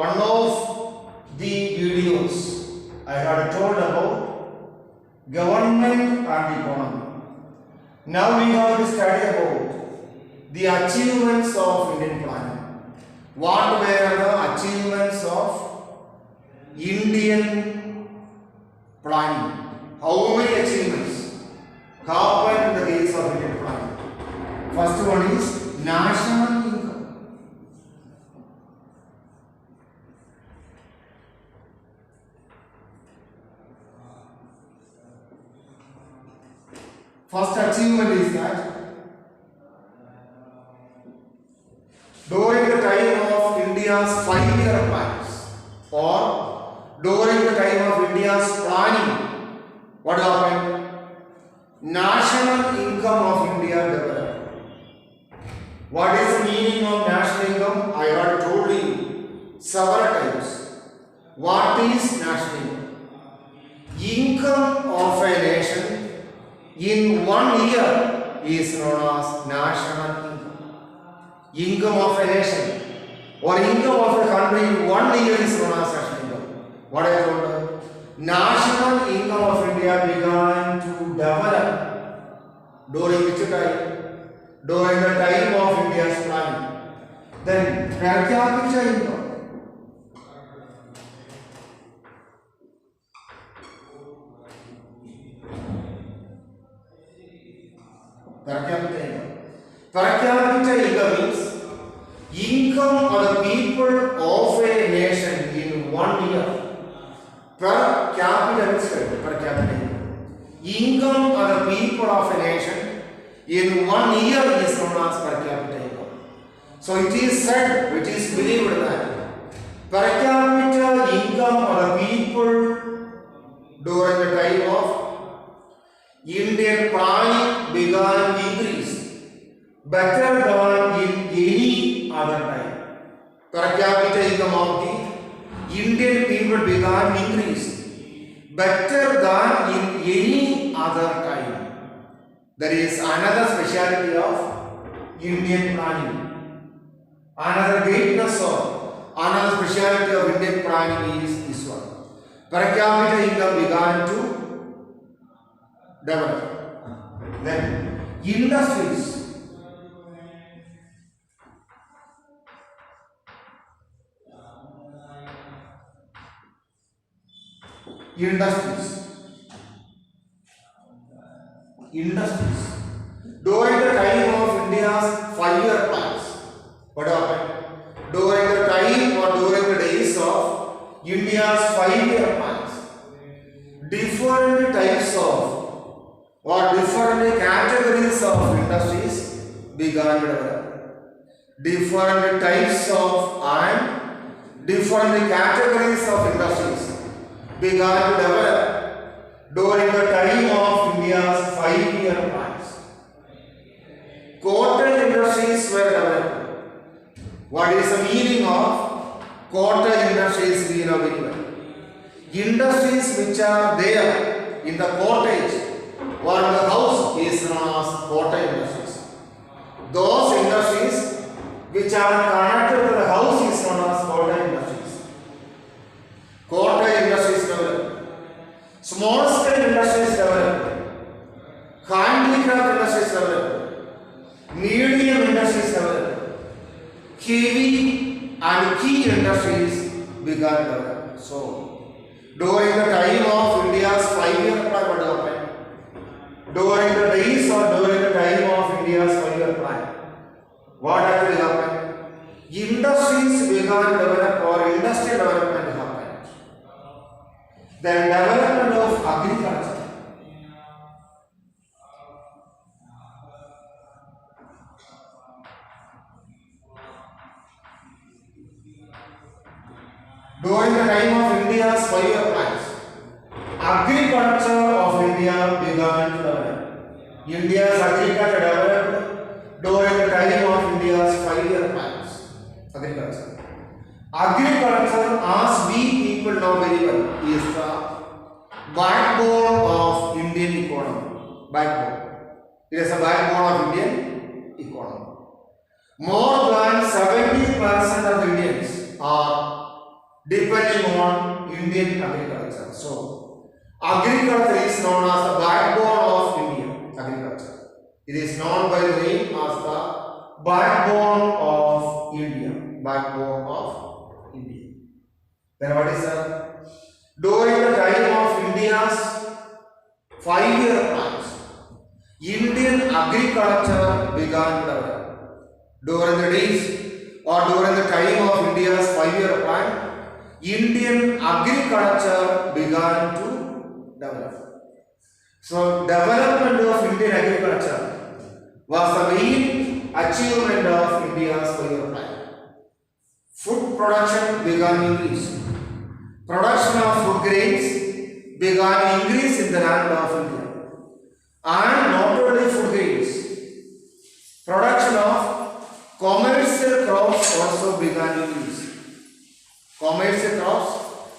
one of the videos I had told about government and economy. Now we have to study about the achievements of Indian planning. What were the achievements of Indian planning? How many achievements happened in the case of Indian planning? First one is national income. First achievement is that during the time of India's 5-year plans or during the time of India's planning, what happened? National income of India developed. What is the meaning of national income? I have told you several times. What is national income? Income of a nation in 1 year is known as national income. Income of a nation or income of a country in 1 year is known as national income. What I told you? National income of India began to develop during which time? During the time of India's planning. Then per capita income. Per capita income. Per capita income means income of the people of a nation in 1 year. Per capita means per capita income. Income of the people of a nation in 1 year is known as per capita income. So it is said, it is believed that per capita income of the people during the time of Indian planning began to increase better than in any other time. Per capita income of the Indian people began to increase better than in any other time. There is another speciality of Indian planning. Another greatness or another speciality of Indian planning is this one. Per capita income began to develop. Then industries. Industries. During the time of India's 5-year plans, what happened? During the time or during the days of India's 5-year plans, different types of or different categories of industries began to develop. Different types of and different categories of industries began to develop during the time of India's 5-year plans. Cotton industries were developed. What is the meaning of cotton industries? We know very well. Industries which are there in the cottage or in the house is known as cotton industries. Those industries which are connected to the house is known as cotton industries. Cotton industries developed. Small scale industries developed. Handicraft industries developed. Medium industries developed. Heavy and key industries began to develop. So, during the time of India's 5-year plan, what happened? During the days or during the time of India's 5-year plan, what actually happened? Industries began to develop or industrial development happened. Then development of agriculture. During the time of India's 5-year plans, agriculture of India began to develop. India's agriculture developed during the time of India's 5-year plans. Agriculture. Agriculture, as we people know very well, is the backbone of Indian economy. Backbone. It is a backbone of Indian economy. More than 70% of Indians are depending on Indian agriculture. So, agriculture is known as the backbone of India. Agriculture. It is known by the name as the backbone of India. Backbone of India. Then what is that? During the time of India's 5-year plans, Indian agriculture began to develop. During the days or during the time of India's 5-year plan, Indian agriculture began to develop. So, development of Indian agriculture was the main achievement of India's 5-year plan. Food production began to increase. Production of food grains began to increase in the land of India. And not only food grains, production of commercial crops also began to increase. Commercial crops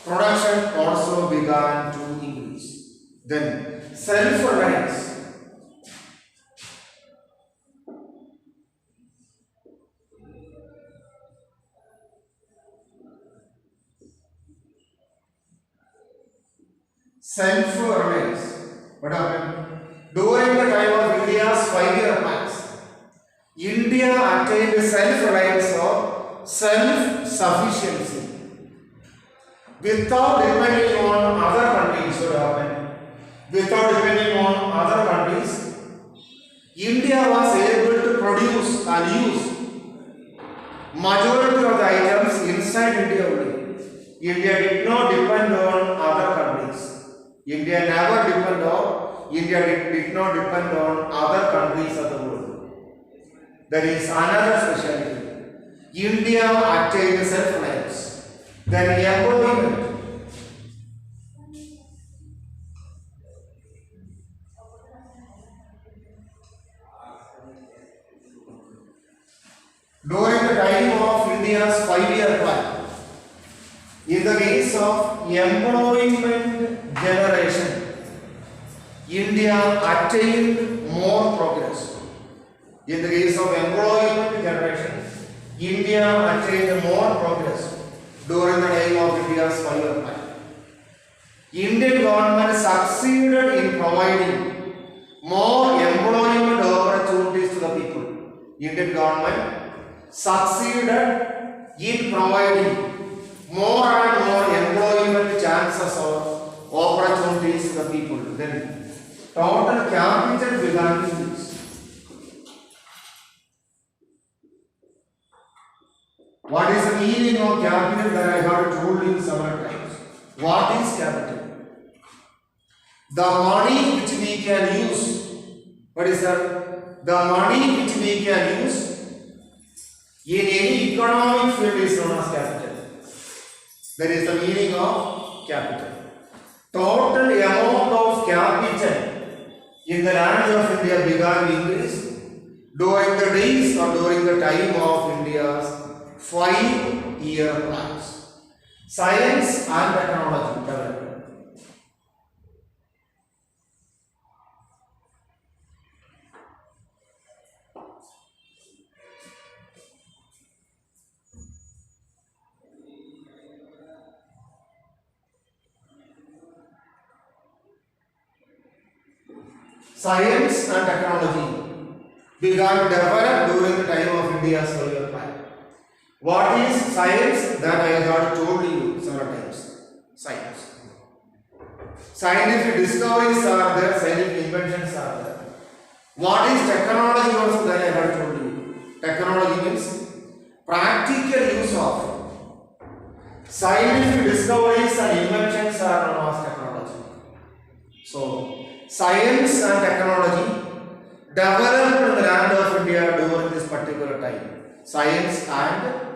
production also began to increase. Then self-reliance. Self-reliance. What happened? During the time of India's 5-year plans, India attained self-reliance or self-sufficiency without depending on other countries. What happened? Without depending on other countries, India was able to produce and use majority of the items inside India only. India did not depend on other countries. India did not depend on other countries of the world. That is another specialty. India attained self-reliance. Then employment. During the time of India's 5-year plan, in the case of employment generation, India attained more progress. In the case of employment generation, India attained more progress during the time of India's 5-year plan. Indian government succeeded in providing more employment opportunities to the people. Indian government succeeded in providing more and more employment chances or opportunities to the people. Then total capital began to increase. What is the meaning of capital that I have told you several times? What is capital? The money which we can use. What is that? The money which we can use in any economic field is known as capital. That is the meaning of capital. Total amount of capital in the land of India began to increase during the days or during the time of India's 5-year plans. Science and technology development. Science and technology began to develop during the time of India's 5-year plan. What is science? That I have told you several times. Science. Scientific discoveries are there, scientific inventions are there. What is technology also? That I have told you. Technology means practical use of scientific discoveries and inventions are known as technology. So, science and technology developed in the land of India during this particular time. Science and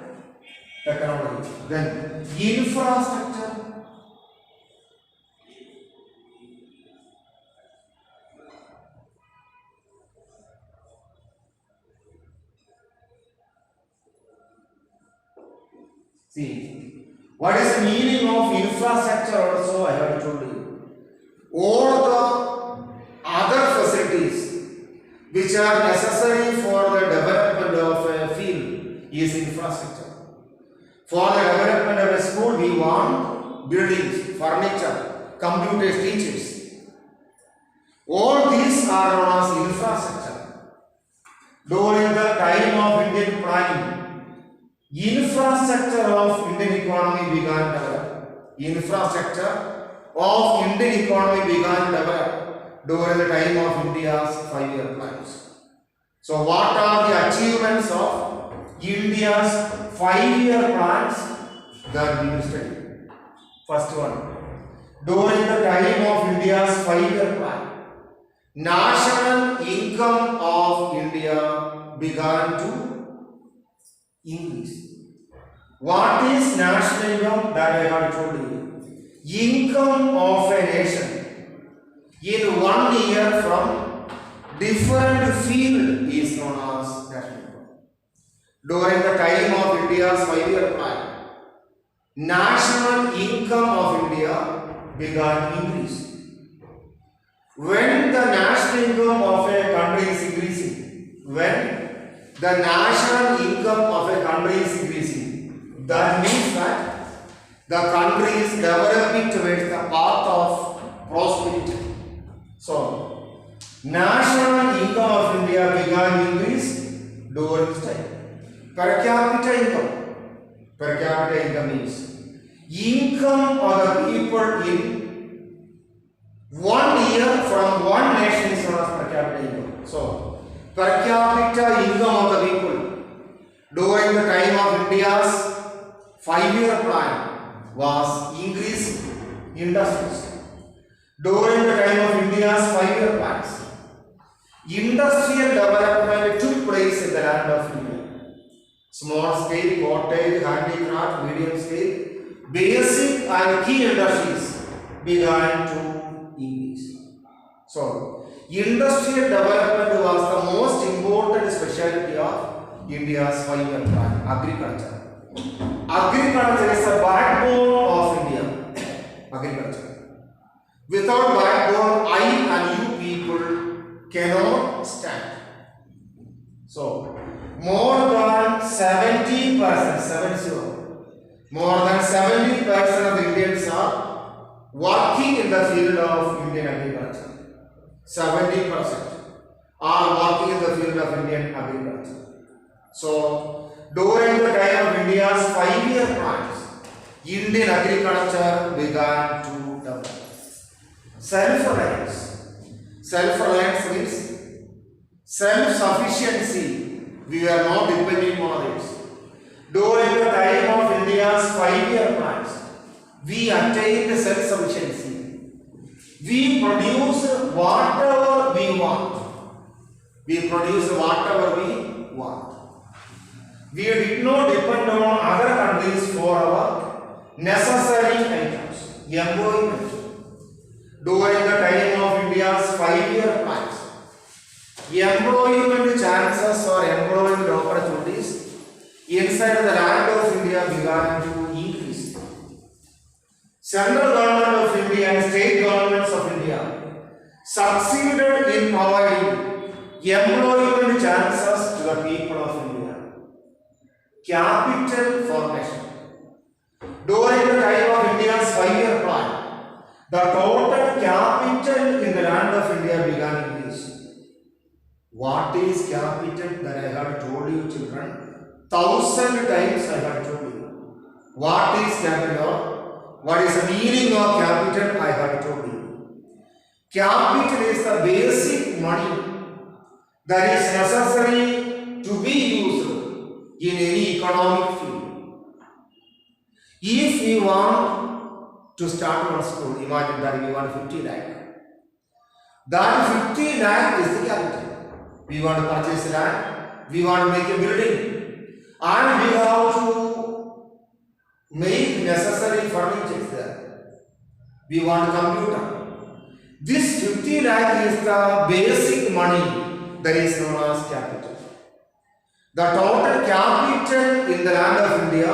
technology. Then infrastructure. See, what is the meaning of infrastructure also I have told you. All the other facilities which are necessary for the development of a field is infrastructure. For the development of a school, we want buildings, furniture, computers, teachers. All these are known as infrastructure. During the time of Indian planning, infrastructure of Indian economy began to develop. Infrastructure of Indian economy began to develop during the time of India's 5-year plans. So what are the achievements of India's 5-year plans that we will study? First one, during the time of India's 5-year plan, national income of India began to increase. What is national income? That I have told you. Income of a nation in 1 year from different field is known as national income. During the time of India's 5-year plan, national income of India began to increase. When the national income of a country is increasing, when the national income of a country is increasing, that means that the country is developing towards the path of prosperity. So, national income of India began to increase during this time. Per capita income. Per capita income means income of the people in 1 year from one nation is known as per capita income. So, per capita income of the people during the time of India's 5-year plan was increasing industries. During the time of India's 5-year plans, industrial development took place in the land of India. Small scale, cottage, handicraft, medium scale, basic and key industries began to increase. So, industrial development was the most important specialty of India's 5-year plan, agriculture. Agriculture is the backbone of India. Agriculture. Without backbone, I and you people cannot stand. So, more than 70%, more than 70% of the Indians are working in the field of Indian agriculture. 70% are working in the field of Indian agriculture. So, during the time of India's 5-year plans, Indian agriculture began to develop. Self-reliance. Self-reliance means self-sufficiency. We were not depending on others. During the time of India's 5-year plans, we attained self-sufficiency. We produce whatever we want. We produce whatever we want. We did not depend on other countries for our necessary items. Employment. During the time of India's 5-year plans, employment chances or employment opportunities inside the land of India began to increase. Central government of India and state governments of India succeeded in providing employment chances to the people of India. Capital formation. During the time of India's 5-year plan, the total capital in the land of India began to increase. What is capital? That I have told you, children. 1,000 times I have told you. What is capital? What is the meaning of capital? I have told you. Capital is the basic money that is necessary to be used in any economic field. If we want to start one school, imagine that we want 50 lakh. That 50 lakh is the capital. We want to purchase land, we want to make a building, and we have to make necessary furniture there. We want a computer. This 50 lakh is the basic money that is known as capital. The total capital in the land of India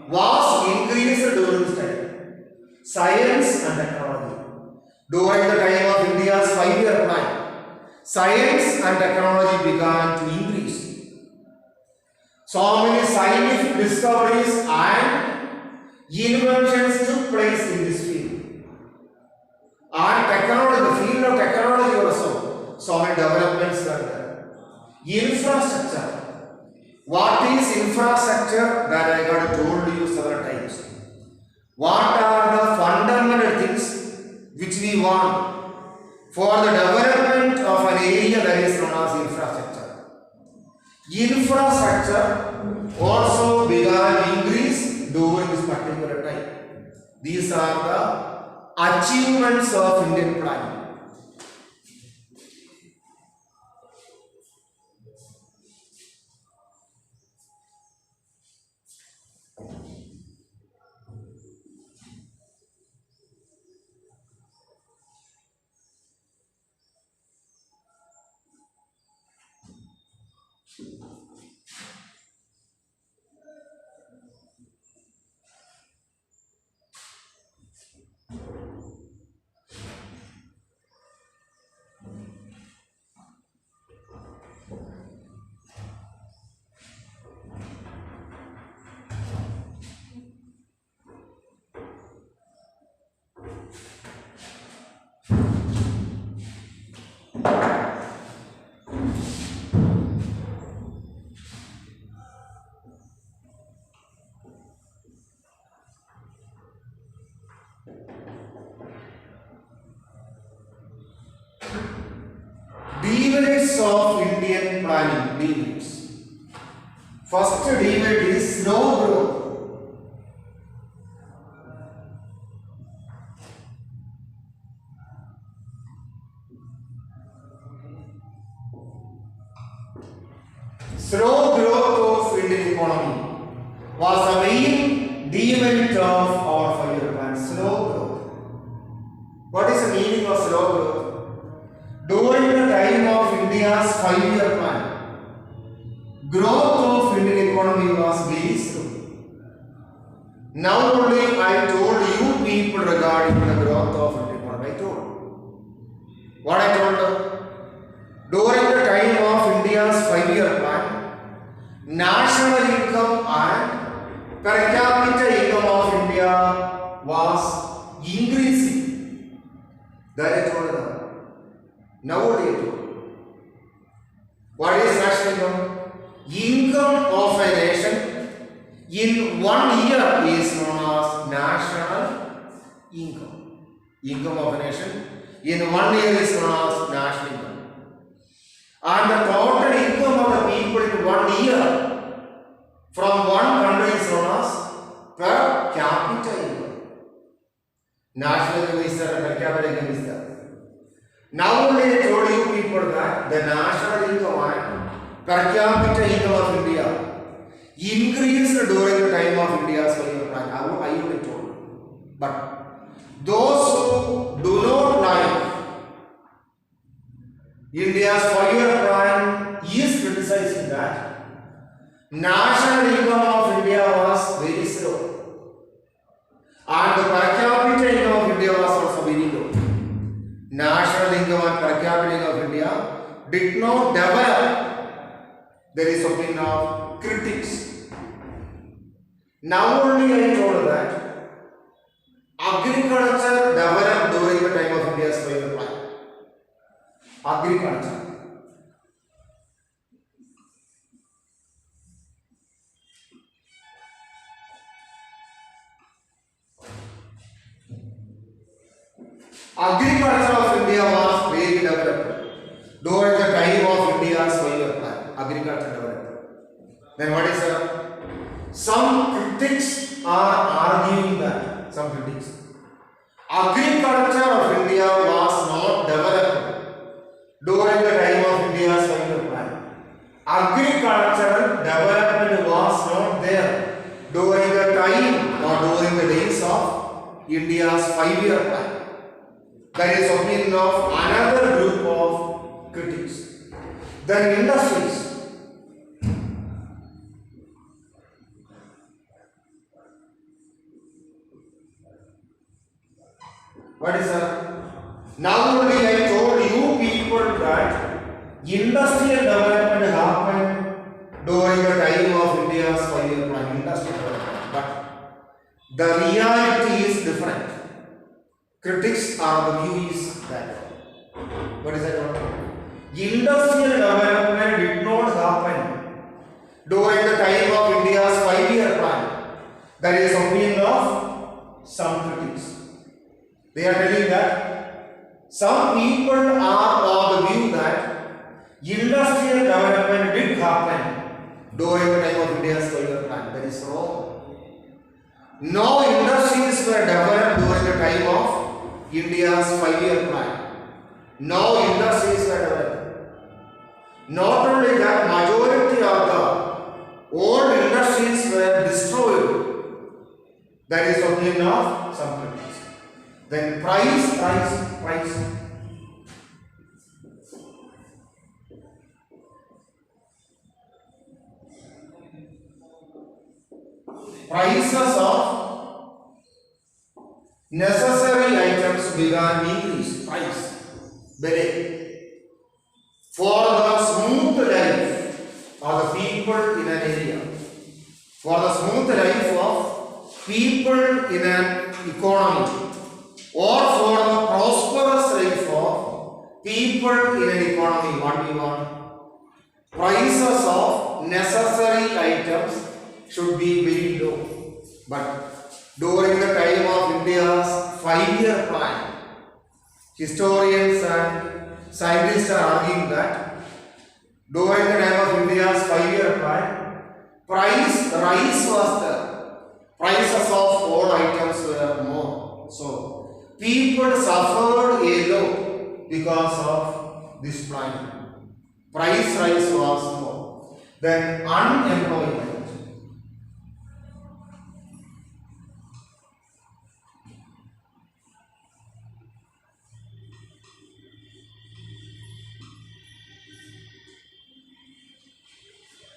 was increased during this time. Science and technology. During the time of India's 5-year plan, science and technology began to increase. So many scientific discoveries and inventions took place in this field. And technology, the field of technology also, so many developments are there. Infrastructure. What is infrastructure? That I got told you several times. What are the fundamental things which we want for the development of an area that is known as infrastructure? Infrastructure also began increase during this particular time. These are the achievements of Indian planning. Demerits of Indian planning. Demerits. First demerit is slow growth. Slow growth of Indian economy was the main demerit of our 5-year plan. Slow growth. What is the meaning of slow growth? During the time of India's 5-year plan, growth of Indian economy was very slow. Now only I told you people regarding the growth of Indian economy. I told. What I told? During the time of India's 5-year plan, national income and per capita income of India was increasing. That I told them. Now what do you do? What is national income? Income of a nation in 1 year is known as national income. Income of a nation in 1 year is known as national income. And the total income of the people in 1 year from one country is known as per capita income. National income is there, per capita income is there. Now only I told you people that the national income and per capita income of India increased during the time of India's 5-year plan. I only told. But those who do not like India's 5-year plan is criticizing that national income of India was very slow and the per capita income of India was also very low. National income and per capita income of India did not develop. There is opinion of critics. Now only I told that agriculture developed during the time of India's 5-year plan. Agriculture. Agriculture of India was very developed during the time of India's 5-year plan. Agriculture developed. Then what is that? Some critics are arguing that, some critics, agriculture of India was not developed during the time of India's 5-year plan. Agricultural development was not there during the time or during the days of India's 5-year plan. That is opinion of another group of critics. Then industries. What is that? Now only I told you people that industrial development happened during the time of India's 5-year plan. Industrial development. But The reality is different. Critics are the view is that. What is that one? Industrial development did not happen during the time of India's 5-year plan. That is opinion of some critics. They are telling that some people are of the view that industrial development did happen during the time of India's 5-year plan. That is wrong. No industries were developed during the time of India's 5-year plan. No industries were developed. Not only that, majority of the old industries were destroyed. That is opinion of some critics. Then price. Prices of necessary items began increase. Price, bele, for the smooth life of the people in an area, for the smooth life of people in an economy, or for the prosperous life of people in an economy. What do you want? Prices of necessary items should be very low. But during the time of India's 5-year plan, historians and scientists are arguing that during the time of India's 5-year plan, price rise was there. Prices of all items were more. So, people suffered a lot because of this plan. Price rise was more. Then unemployment.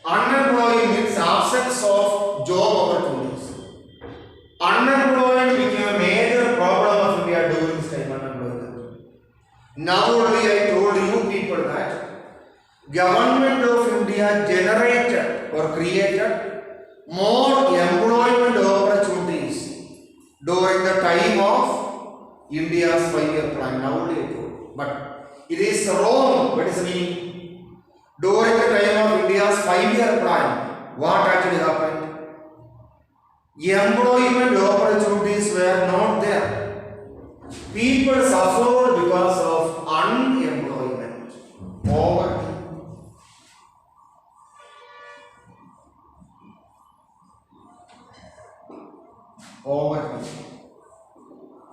Unemployment means absence of job opportunities. Unemployment became a major problem of India during this time. Unemployment. Now only I told you people that government of India generated or created more employment opportunities during the time of India's 5-year plan. Now only I told. But it is wrong. What is the meaning? During the time of India's 5-year plan, what actually happened? Employment opportunities were not there. People suffered because of unemployment, poverty. Poverty.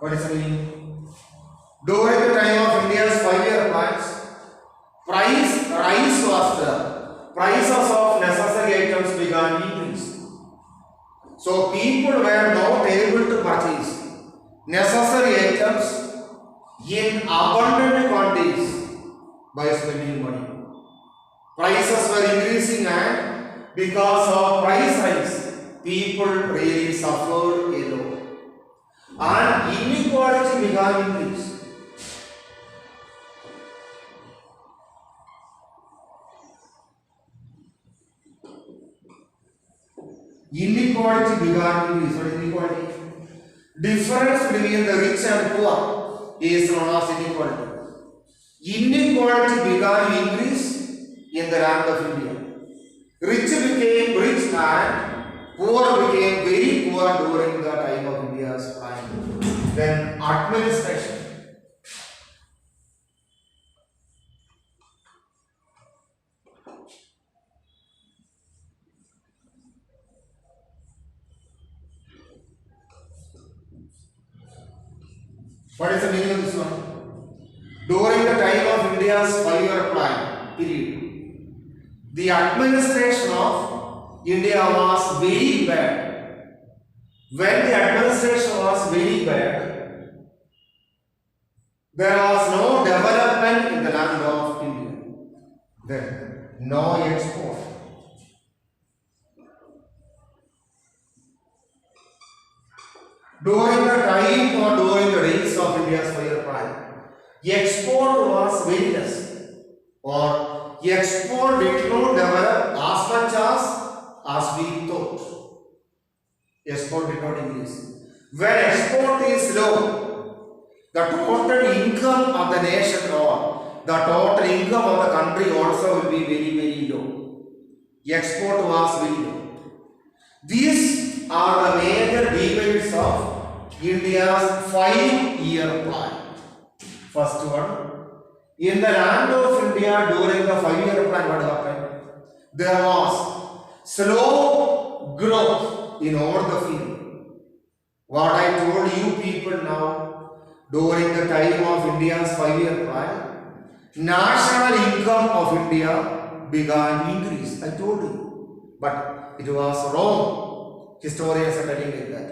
What is the meaning? During the time of India's 5-year plans, price rise was there. Prices of necessary items began increase. So people were not able to purchase necessary items in abundant quantities by spending money. Prices were increasing, and because of price rise, people really suffered a lot. And inequality began increase. Inequality began increase. What is inequality? Difference between the rich and poor is known as inequality. Inequality began to increase in the land of India. Rich became rich and poor became very poor during the time of India's plan. Then administration. What is the meaning of this one? During the time of India's 5-year plan period, the administration of India was very bad. When the administration was very bad, there was no development in the land of India. Then, no export. During the time or during the days of India's 5-year plan, export was very less, or export did not develop as much as we thought. Export did not increase. When export is low, the total income of the nation or the total income of the country also will be very, very low. Export was very low. These are the major debates of India's 5-year plan. First one, in the land of India during the 5-year plan, what happened? There was slow growth in all the field. What I told you people now, during the time of India's 5-year plan, national income of India began to increase. I told you, but it was wrong. Historians are telling me that.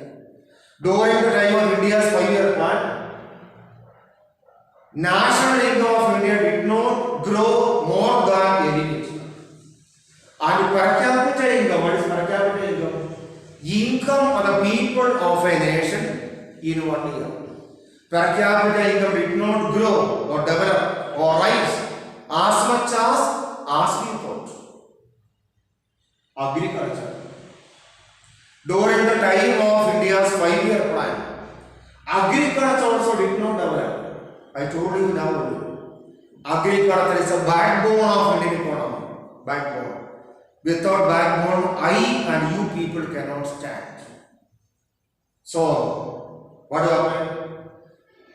During the time of India's 5-year plan, national income of India did not grow more than any nation. And per capita income, what is per capita income? Income of the people of a nation in 1 year. Per capita income did not grow or develop or rise as much as we thought. Agriculture. During the time of India's 5-year plan, agriculture also did not develop. I told you now. Agriculture is a backbone of Indian economy. Backbone. Without backbone, I and you people cannot stand. So, what happened?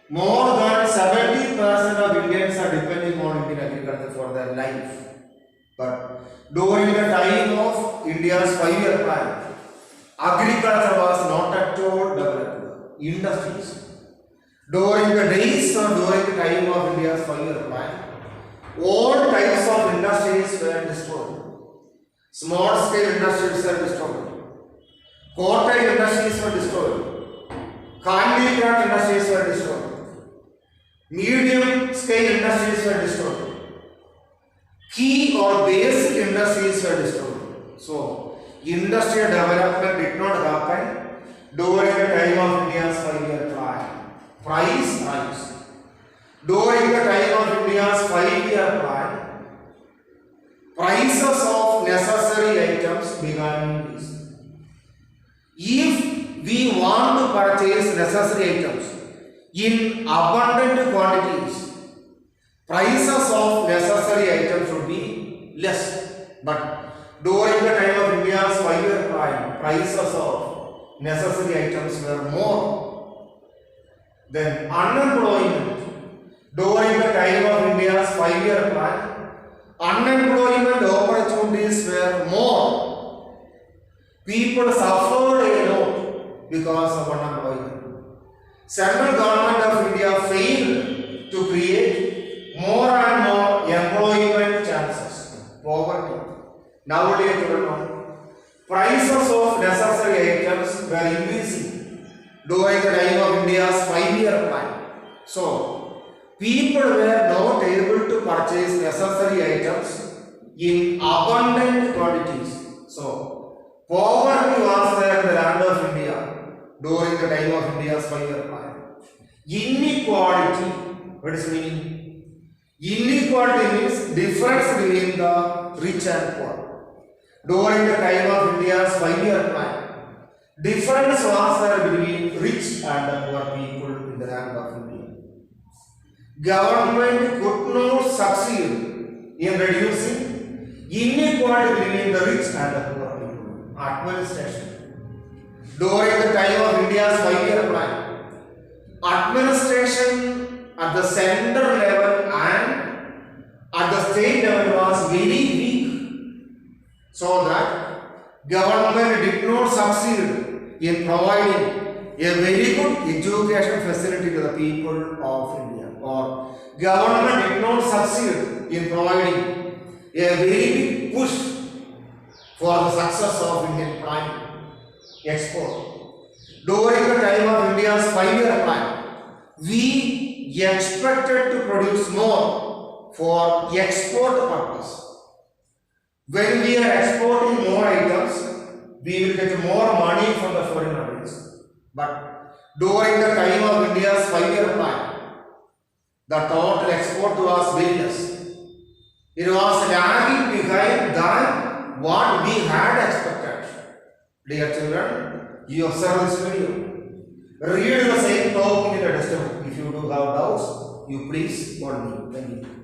More than 70% of Indians are depending on Indian agriculture for their life. But during the time of India's 5-year plan, agriculture was not at all developed. Industries. During the days or during the time of India's 5-year plan, all types of industries were destroyed. Small scale industries were destroyed. Cottage industries were destroyed. Handicraft industries were destroyed. Medium scale industries were destroyed. Key or basic industries were destroyed. So, industrial development did not happen during the time of India's 5-year plan. Price rise. During the time of India's 5-year plan, prices of necessary items began to increase. If we want to purchase necessary items in abundant quantities, prices of necessary items should be less. But during the time of India's 5-year plan, prices of necessary items were more. Then unemployment. During the time of India's 5-year plan, unemployment opportunities were more. People suffered a lot because of unemployment. Central government of India failed to create more and more employment chances. Poverty. Nowadays, prices of necessary items were increasing during the time of India's 5-year plan. So, people were not able to purchase necessary items in abundant quantities. So, poverty was there in the land of India during the time of India's 5-year plan. Inequality, what is meaning? Inequality means difference between the rich and poor. During the time of India's 5-year plan, difference was there between rich and the poor people in the land of India. Government could not succeed in reducing inequality between the rich and the poor people. Administration. During the time of India's 5-year plan, administration at the center level and at the state level was very weak, so that government did not succeed in providing a very good education facility to the people of India, or government did not succeed in providing a very big push for the success of Indian prime export. During the time of India's 5-year plan, we expected to produce more for export purpose. When we are exporting more items, we will get more money from the foreign countries. But during the time of India's 5-year plan, the total export was very less. It was lagging behind than what we had expected. Dear children, You observe this video. Read the same topic in the testimony. If you do have doubts, you please call me. Thank you.